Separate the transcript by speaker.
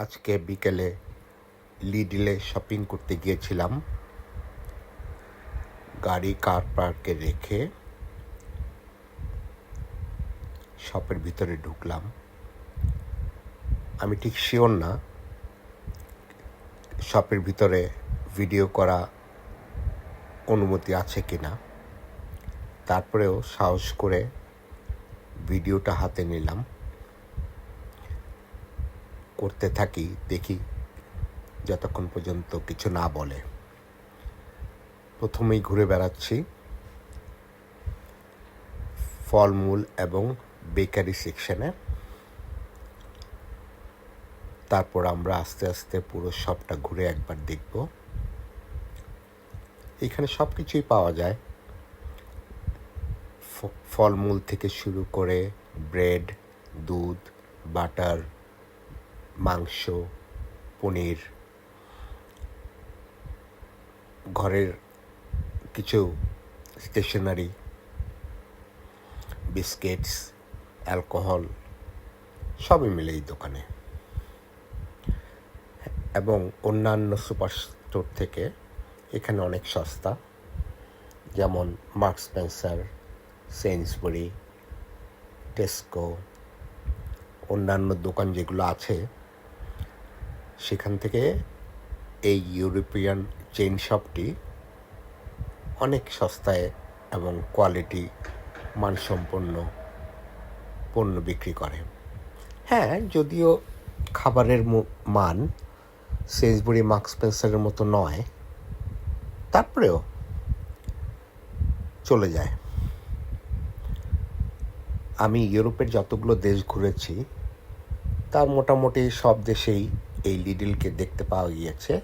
Speaker 1: আজকে বিকেলে লিডলে শপিং করতে গিয়েছিলাম। গাড়ি কার পার্কে রেখে শপের ভিতরে ঢুকলাম। আমি ঠিক শিওর না শপের ভিতরে ভিডিও করা অনুমতি আছে কিনা, তারপরেও সাহস করে ভিডিওটা হাতে নিলাম। করতে থাকি, দেখি যতক্ষণ পর্যন্ত কিছু না বলে। প্রথমেই ঘুরে বেড়াচ্ছি ফলমূল এবং বেকারি সেকশনে। তারপর আমরা আস্তে আস্তে পুরো শপটা ঘুরে একবার দেখব। এখানে সব কিছুই পাওয়া যায়, ফলমূল থেকে শুরু করে ব্রেড, দুধ, বাটার, মাংস, পনির, ঘরের কিছু স্টেশনারি, বিস্কিটস, অ্যালকোহল সবই মিলে এই দোকানে। এবং অন্যান্য সুপার স্টোর থেকে এখানে অনেক সস্তা, যেমন মার্কস স্পেন্সার, সেইন্সবুরি, টেস্কো, অন্যান্য দোকান যেগুলো আছে সেখান থেকে এই ইউরোপিয়ান চেইন শপটি অনেক সস্তায় এবং কোয়ালিটি মানসম্পন্ন পণ্য বিক্রি করে। হ্যাঁ, যদিও খাবারের মান সেইন্সবুরি, মার্কস স্পেন্সারের মতো নয়, তারপরেও চলে যায়। আমি ইউরোপের যতগুলো দেশ ঘুরেছি তার মোটামুটি সব দেশেই এই লিডলকে দেখতে পাওয়া গিয়েছে।